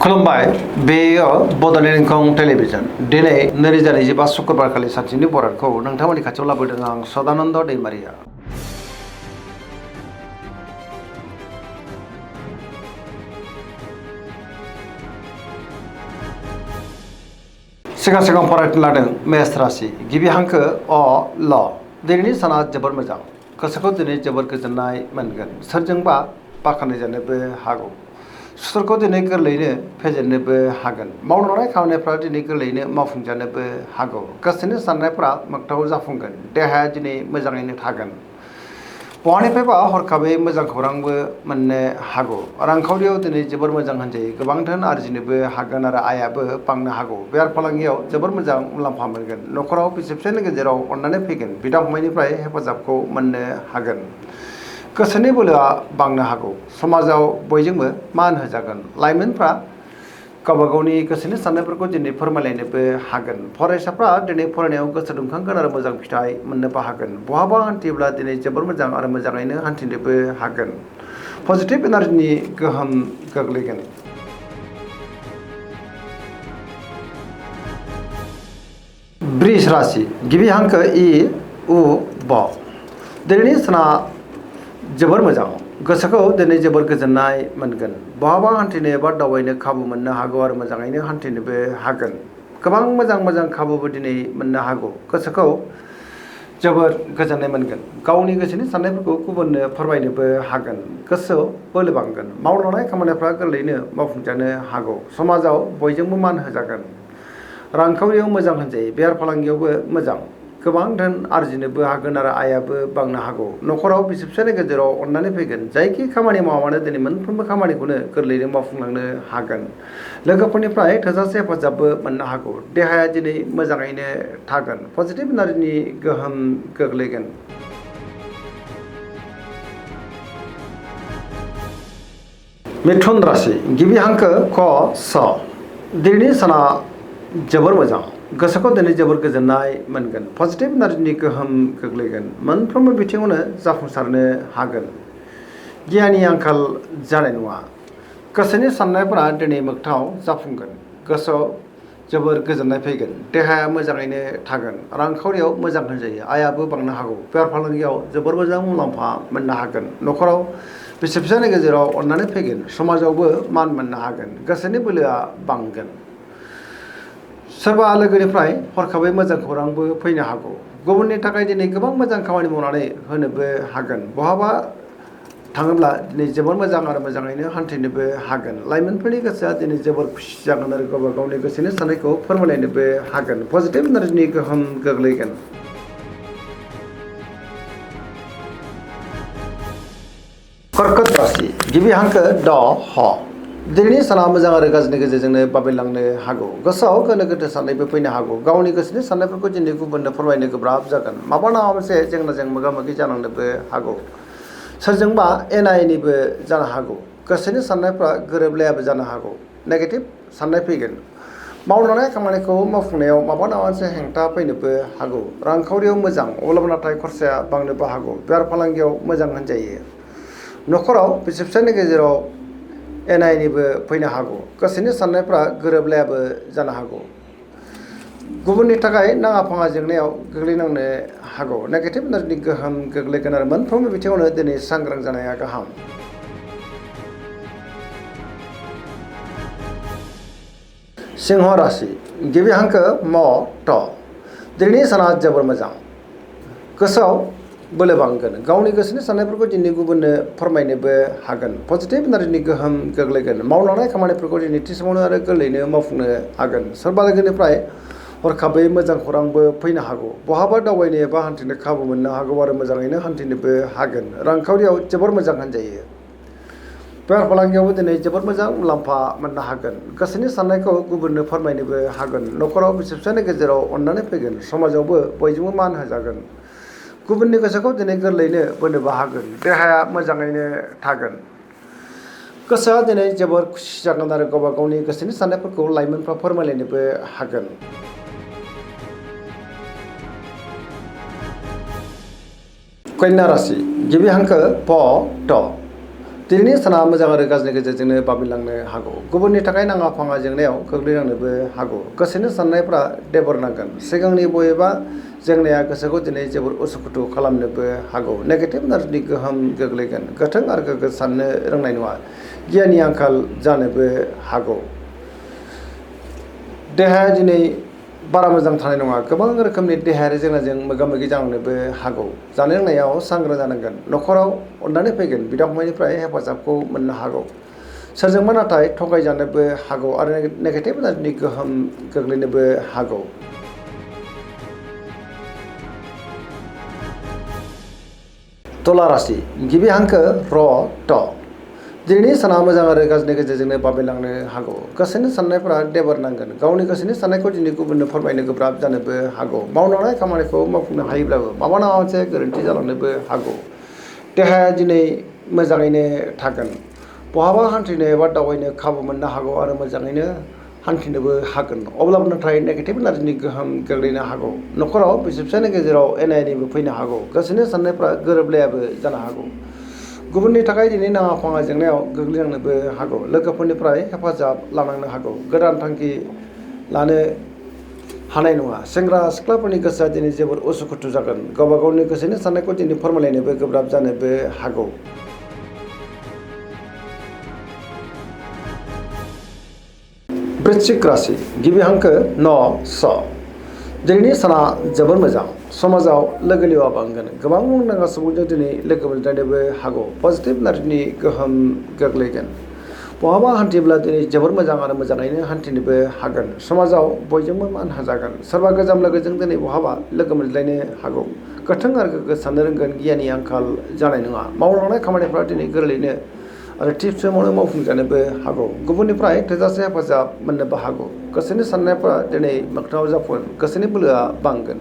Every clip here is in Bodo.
खुलुमबाय बेयो बड'लेण्ड इंखं टेलिभिजन दिनै 2025 शुक्रबारखालि सानसेनि बरादखौ नोंथांमोननि खाथियाव लाबोदों आं सदानन्द दैमारिया। सिगां फरायनो लादों मेष राशि गिबि हांखो अ ल। दिनैनि साना जोबोर मोजां, गोसोखौ दिनै जोबोर गोजोननाय मोनगोन। सोरजोंबा बाख्नायजानोबो हागौ। सुथुरखौ दिनै गोरलैयैनो फेजेननोबो हागोन। मावनो लानाय खामानिफ्रा दिनै गोरलैयैनो मावफुंजानोबो हागौ। गोसोनि साननायफ्रा मोगथाङाव जाफुंगोन। देहाया दिनै मोजाङैनो थागोन। बहानिफ्रायबा हरखाबै मोजां खौरांबो मोननो हागौ। रांखावरियाव दिनै जोबोर मोजां होनजायो। गोबां धोन आरजिनोबो हागोन आरो आयाबो बांनो हागौ। बेफार फालांगियाव जोबोर मोजां मुलाम्फा मोनगोन। न'खराव बिसि फिसायनि गेजेराव अननानै फैगोन। बिदा फंबायनिफ्राय हेफाजाबखौ मोननो हागोन। गोसोनि बोलोआ बांनो हागौ। समाजाव बयजोंबो मान होजागोन। लाइमोनफ्रा गावबा गावनि गोसोनि साननायफोरखौ दिनै फोरमायलायनोबो हागोन। फरायसाफ्रा दिनै फरायनायाव गोसो दुंखांगोन आरो मोजां फिथाइ मोननोबो हागोन। बहाबा हान्थियोब्ला दिनै जोबोर मोजां आरो मोजाङैनो हान्थिनोबो हागोन। पजिटिभ एनार्जिनि गोहोम गोग्लैगोन। वृष राशि गिबि हांखो इ उ ब। दिनैनि साना जोबोर मोजां, गोसोखौ दिनै जोबोर गोजोननाय मोनगोन। बहाबा हान्थिनो एबा दावबायनो खाबु मोननो हागौ आरो मोजाङैनो हान्थिनोबो हागोन। गोबां मोजां खाबुबो दिनै मोननो हागौ। गोसोखौ जोबोर गोजोननाय मोनगोन। गावनि गोसोनि साननायफोरखौ गुबुननो फोरमायनोबो हागोन। गोसोआव बोलो बांगोन। मावनो लानाय खामानिफ्रा गोरलैयैनो मावफुंजानो हागौ। समाजाव बयजोंबो मान होजागोन। रांखावरियाव मोजां होनजायो। बेफार फालांगियावबो मोजां। गोबां धोन आरजिनोबो हागोन आरो आयाबो बांनो हागौ। न'खराव बिसि फिसायनि गेजेराव अननानै फैगोन। जायखि खामानि मावा मानो दिनै मोनफ्रोमबो खामानिखौनो गोरलैयैनो मावफुंलांनो हागोन। लोगोफोरनिफ्राय थोजासे हेफाजाबबो मोननो हागौ। देहाया दिनै मोजाङैनो थागोन। पजिटिभ एनार्जिनि गोहोम गोग्लैगोन। मिथुन राशि गिबि हांखो क स। दिनैनि साना जोबोर मोजां, गोसोखौ दिनै जोबोर गोजोननाय मोनगोन। पजिटिभ एनार्जिनि गोहोम गोग्लैगोन। मोनफ्रोमबो बिथिङावनो जाफुंसारनो हागोन। गियाननि आंखाल जानाय नङा। गोसोनि साननायफोरा दिनै मोगथाङाव जाफुंगोन। गोसोआव जोबोर गोजोननाय फैगोन। देहाया मोजाङैनो थागोन। रांखावरियाव मोजां होनजायो। आयाबो बांनो हागौ। बेफार फालांगियाव जोबोर मोजां मुलाम्फा मोननो हागोन। न'खराव बिसि फिसायनि गेजेराव अननानै फैगोन। समाजावबो मान मोननो हागोन। गोसोनि बोलोआ बांगोन। सोरबा लोगोनिफ्राय हरखाबै मोजां खौरांबो फैनो हागौ। गुबुननि थाखाय दिनै गोबां मोजां खामानि मावनानै होनोबो हागोन। बहाबा थाङोब्ला दिनै जोबोर मोजां आरो मोजाङैनो हान्थिनोबो हागोन। लाइमोनफोरनि गोसोआ दिनै जोबोर खुसि जागोन आरो गावबा गावनि गोसोनि साननायखौ फोरमायलायनोबो हागोन। पजिटिभ एनार्जिनि गोहोम गोग्लैगोन। कर्कट राशि गिबि हांखो ड ह। दिनैनि साना मोजां आरो गाज्रिनि गेजेरजोंनो बाबेनलांनो हागौ। गोसोआव गोनो गोथो साननायबो फैनो हागौ। गावनि गोसोनि साननायफोरखौ दिनै गुबुननो फोरमायनो गोब्राब जागोन। माबा नङा मोनसे जेंनाजों मोगा मोगि जानांनोबो हागौ। सोरजोंबा एना एनिबो जानो हागौ। गोसोनि साननायफ्रा गोरोबलायाबो जानो हागौ। नेगेटिभ साननाय फैगोन। मावनो लानाय खामानिखौ मावफुंनायाव माबा नङा मोनसे हेंथा फैनोबो हागौ। रांखावरियाव मोजां, अब्लाबो नाथाय खरसाया बांनोबो हागौ। बेफार फालांगियाव मोजां होनजायो। न'खराव बिसि फिसायनि गेजेराव एना एनिबो फैनो हागौ। गोसोनि साननायफ्रा गोरोबलायाबो जानो हागौ। गुबुननि थाखाय नाङा फाङा जेंनायाव गोग्लैनांनो हागौ। नेगेटिभ एनार्जिनि गोहोम गोग्लैगोन आरो मोनफ्रोमबो बिथिङावनो दिनै सांग्रां जानाया गाहाम। सिंह राशि गिबि हांखो म ट। दिनैनि साना जोबोर मोजां, गोसोआव बोलो बांगोन। गावनि गोसोनि साननायफोरखौ दिनै गुबुननो फोरमायनोबो हागोन। पजिटिभ एनार्जिनि गोहोम गोग्लैगोन। मावनो लानाय खामानिफोरखौ दिनै थि समावनो आरो गोरलैयैनो मावफुंनो हागोन। सोरबा लोगोनिफ्राय हरखाबै मोजां खौरांबो फैनो हागौ। बहाबा दावबायनो एबा हान्थिनो खाबु मोननो हागौ आरो मोजाङैनो हान्थिनोबो हागोन। रांखावरियाव जोबोर मोजां होनजायो। बेफार फालांगियावबो दिनै जोबोर मोजां मुलाम्फा मोननो हागोन। गोसोनि साननायखौ गुबुननो फोरमायनोबो हागोन। न'खराव बिसि फिसायनि गेजेराव अननानै फैगोन। समाजावबो बयजोंबो मान होजागोन। गुबुननि गोसोखौ दिनै गोरलैयैनो बोनोबो हागोन। देहाया मोजाङैनो थागोन। गोसोआ दिनै जोबोर खुसि जागोन आरो गावबा गावनि गोसोनि साननायफोरखौ लाइमोनफ्रा फोरमायलायनोबो हागोन। कन्या राशि गिबि हांखो प ट। दिनैनि साना मोजां आरो गाज्रिनि गेजेरजोंनो बाबेनलांनो हागौ। गुबुननि थाखाय नाङा फाङा जेंनायाव गोग्लैनांनोबो हागौ। गोसोनि साननायफ्रा देबर नांगोन। सिगांनि बबेबा जेंनाया गोसोखौ दिनै जोबोर उसुखुथु खालामनोबो हागौ। नेगेटिभ एनार्जिनि गोहोम गोग्लैगोन। गोथों आरो गोग्गो साननो रोंनाय नङा। गियाननि आंखाल जानोबो हागौ। देहाया दिनै बारा मोजां थानाय नङा। गोबां रोखोमनि देहायारि जेंनाजों मोगा मोगि जानांनोबो हागौ। जानाय लोंनायाव सांग्रां जानांगोन। न'खराव अननानै फैगोन। बिदा फंबायनिफ्राय हेफाजाबखौ मोननो हागौ। सोरजोंबा नाथाय थगायजानोबो हागौ आरो नेगेटिभ एनार्जिनि गोहोम गोग्लैनोबो हागौ। तुला राशि गिबि हांखो र ट दिनैनि साना मोजां आरो गाज्रिनि गेजेरजोंनो बाबेनलांनो हागौ। गोसोनि साननायफोरा देबर नांगोन। गावनि गोसोनि साननायखौ दिनै गुबुननो फोरमायनो गोब्राब जानोबो हागौ। मावलांनाय खामानिखौ मावफुंनो हायोब्लाबो माबा नङा मोनसे गोरोन्थि जालांनोबो हागौ। देहाया दिनै मोजाङैनो थागोन। बहाबा हान्थिनो एबा दावबायनो खाबु मोननो हागौ आरो मोजाङैनो हान्थिनोबो हागोन। अब्लाबो नाथाय नेगेटिभ एनार्जिनि गोहोम गोग्लैनो हागौ। न'खराव बिसि फिसायनि गेजेराव एना एनिबो फैनो हागौ। गोसोनि साननायफ्रा गोरोबलायाबो जानो हागौ। गुबुननि थाखाय दिनै नाङा फाङा जेंनायाव गोग्लैनांनोबो हागौ। लोगोफोरनिफ्राय हेफाजाब लानांनो हागौ। गोदान थांखि लानो हानाय नङा। सेंग्रा सिख्लाफोरनि गोसोआ दिनै जोबोर उसुखुथु जागोन। गावबा गावनि गोसोनि साननायखौ दिनै फोरमायलायनोबो गोब्राब जानोबो हागौ। वृश्चिक राशि गिबि हांखो न स दिनैनि साना जोबोर मोजां। समाजाव लोगो लेवा बांगोन। गोबां मुंदांखा सुबुंजों दिनै लोगो मोनज्लायनोबो हागौ। पजिटिभ एनार्जिनि गोहोम गोग्लैगोन। बहाबा हान्थिब्ला दिनै जोबोर मोजां आरो मोजाङैनो हान्थिनोबो हागोन। समाजाव बयजोंबो मान होजागोन। सोरबा गोजाम लोगोजों दिनै बहाबा लोगो मोनज्लायनो हागौ। गोथों आरो गोग्गो साननो रोंगोन। गियाननि आंखाल जानाय नङा। मावलांनाय खामानिफ्रा दिनै गोरलैयैनो आरो थि समावनो मावफुंजानोबो हागौ। गुबुननिफ्राय थोजासे हेफाजाब मोननोबो हागौ। गोसोनि साननायफ्रा दिनै मोगथाङाव जाफुंगोन। गोसोनि बोलोआ बांगोन।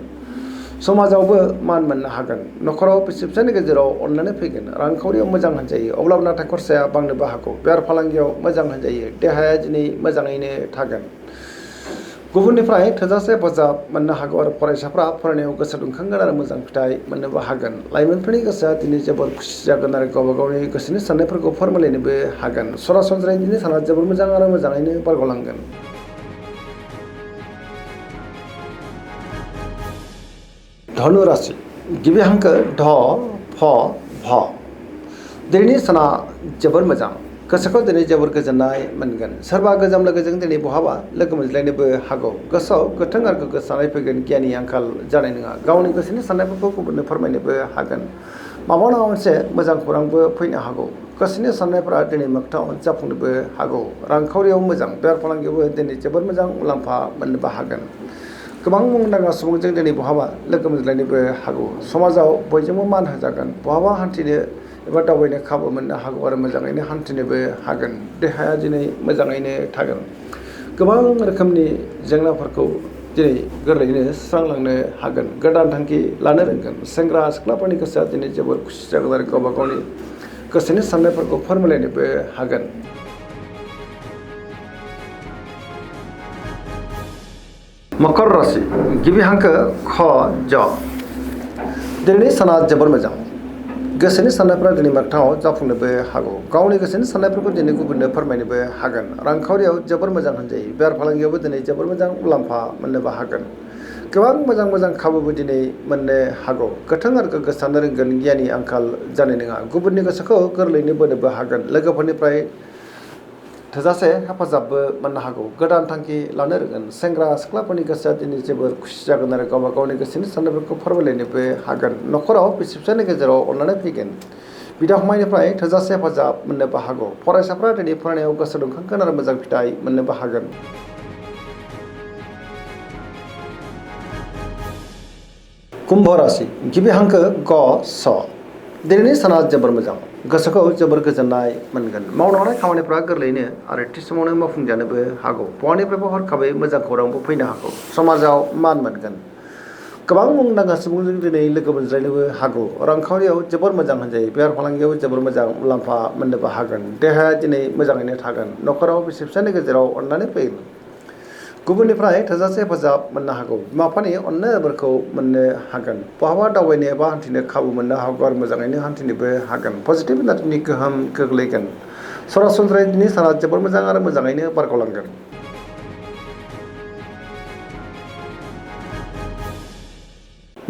समाजावबो मान मोननो हागोन। न'खराव बिसि फिसायनि गेजेराव अननानै फैगोन। रांखावरियाव मोजां होनजायो। अब्लाबो नाथाय खरसाया बांनोबो हागौ। बेफार फालांगियाव मोजां होनजायो। देहाया दिनै मोजाङैनो थागोन। गुबुननिफ्राय थोजासे हेफाजाब मोननो हागौ आरो फरायसाफ्रा फरायनायाव गोसो दुंखांगोन आरो मोजां फिथाइ मोननोबो हागोन। लाइमोनफोरनि गोसोआ दिनै जोबोर खुसि जागोन आरो गावबा गावनि गोसोनि साननायफोरखौ फोरमायलायनोबो हागोन। सरासनस्रायै दिनै साना जोबोर मोजां आरो मोजाङैनो बारग'लांगोन। धनु राशि गिबि हांखो ध फ भ दिनैनि साना जोबोर मोजां। गोसोखौ दिनै जोबोर गोजोननाय मोनगोन। सोरबा गोजाम लोगोजों दिनै बहाबा लोगो मोनज्लायनोबो हागौ। गोसोआव गोथों आरो गोग्गो साननाय फैगोन। गियाननि आंखाल जानाय नङा। गावनि गोसोनि साननायफोरखौ गुबुननो फोरमायनोबो हागोन। माबा नङा मोनसे मोजां खौरांबो फैनो हागौ। गोसोनि साननायफोरा दिनै मोगथाङाव जाफुंनोबो हागौ। रांखावरियाव मोजां। बेफार फालांगियावबो दिनै जोबोर मोजां मुलाम्फा मोननोबो हागोन। गोबां मुंदांखा सुबुंजों दिनै बहाबा लोगो मोनज्लायनोबो हागौ। समाजाव बयजोंबो मान होजागोन। बहाबा हान्थिनो एबा दावबायनो खाबु मोननो हागौ आरो मोजाङैनो हान्थिनोबो हागोन। देहाया दिनै मोजाङैनो थागोन। गोबां रोखोमनि जेंनाफोरखौ दिनै गोरलैयैनो सुस्रांलांनो हागोन। गोदान थांखि लानो रोंगोन। सेंग्रा सिख्लाफोरनि गोसोआ दिनै जोबोर खुसि जागोन आरो गावबा गावनि गोसोनि साननायफोरखौ फोरमायलायनोबो हागोन। मकर राशि गिबि हांखो ख ज दिनैनि साना जोबोर मोजां। गोसोनि साननायफ्रा दिनै मोगथाङाव जाफुंनोबो हागौ। गावनि गोसोनि साननायफोरखौ दिनै गुबुननो फोरमायनोबो हागोन। रांखावरियाव जोबोर मोजां होनजायो। बेफार फालांगियावबो दिनै जोबोर मोजां मुलाम्फा मोननोबो हागोन। गोबां मोजां मोजां खाबुबो दिनै मोननो हागौ। गोथों आरो गोग्गो साननो रोंगोन। गियाननि आंखाल जानाय नङा। गुबुननि गोसोखौ गोरलैयैनो बोनोबो हागोन। लोगोफोरनिफ्राय थोजासे हेफाजाबबो मोननो हागौ। गोदान थांखि लानो रोंगोन। सेंग्रा सिख्लाफोरनि गोसोआ दिनै जोबोर खुसि जागोन आरो गावबा गावनि गोसोनि साननायफोरखौ फोरमायलायनोबो हागोन। न'खराव बिसि फिसायनि गेजेराव अननानै फैगोन। बिदा फंबायनिफ्राय थोजासे हेफाजाब मोननोबो हागौ। फरायसाफ्रा दिनै फरायनायाव गोसो दुंखांगोन आरो मोजां फिथाइ मोननोबो हागोन। कुम्भ राशि गिबि हांखो ग स दिनैनि साना जोबोर मोजां। गोसोखौ जोबोर गोजोननाय मोनगोन। मावलांनाय खामानिफ्रा गोरलैयैनो आरो थि समावनो मावफुंजानोबो हागौ। बहानिफ्रायबो हरखाबै मोजां खौरांबो फैनो हागौ। समाजाव मान मोनगोन। गोबां मुंदांखा सुबुंजों दिनै लोगो मोनज्लायनोबो हागौ। रांखावरियाव जोबोर मोजां होनजायो। बेफार फालांगियाव जोबोर मोजां मुलाम्फा मोननोबो हागोन। देहाया दिनै मोजाङैनो थागोन। न'खराव बिसि फिसायनि गेजेराव अननानै फैगोन। गुबुननिफ्राय थोजासे हेफाजाब मोननो हागौ। बिमा बिफानि अननायफोरखौ मोननो हागोन। बहाबा दावबायनो एबा हान्थिनो खाबु मोननो हागौ आरो मोजाङैनो हान्थिनोबो हागोन। पजिटिभ एनार्जिनि गोहोम गोग्लैगोन। सरासनस्रायै दिनै साना जोबोर मोजां आरो मोजाङैनो बारग'लांगोन।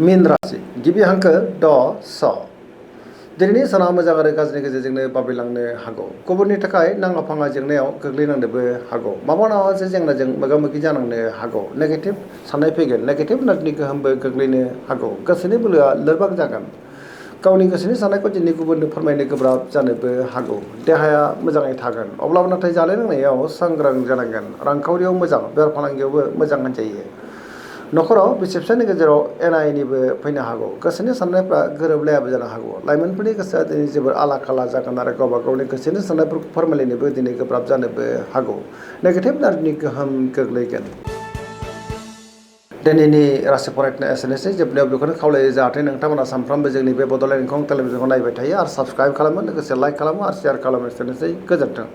मीन राशि गिबि हांखो ड स। दिनैनि साना मोजां आरो गाज्रिनि गेजेरजोंनो बाबेलांनो हागौ। गुबुननि थाखाय नाङा फाङा जेंनायाव गोग्लैनांनोबो हागौ। माबा मोनसे जेंनाजों मोगा मोगि जानांनो हागौ। नेगेटिभ साननाय फैगोन। नेगेटिभ एनार्जिनि गोहोमबो गोग्लैनो हागौ। गोसोनि बोलोआ लोरबां जागोन। गावनि गोसोनि साननायखौ दिनै गुबुननो फोरमायनो गोब्राब जानोबो हागौ। देहाया मोजाङै थागोन। अब्लाबो नाथाय जानाय लोंनायाव सांग्रां जानांगोन। रांखावरियाव मोजां, बेफार फालांगियावबो मोजां होनजायो। न'खराव बिसि फिसायनि गेजेराव एना एनिबो फैनो हागौ। गोसोनि साननायफ्रा गोरोबलायाबो जानो हागौ। लाइमोनफोरनि गोसोआ दिनै जोबोर आला खाला जागोन आरो गावबा गावनि गोसोनि साननायफोरखौ फोरमायलायनोबो दिनै गोब्राब जानोबो हागौ। नेगेटिभ एनार्जिनि गोहोम गोग्लैगोन। दिनैनि राशि फरायनाया एसेनोसै। जोबनायाव बेखौनो खावलायो जाहाथे नोंथांमोना सानफ्रामबो जोंनि बे बड'लेण्ड इंखं टेलिभिजनखौ नायबाय थायो आरो साबस्क्राइब खालामो, लोगोसे लाइक खालामो आरो शेयार खालामो। एसेनोसै, गोजोन्थों।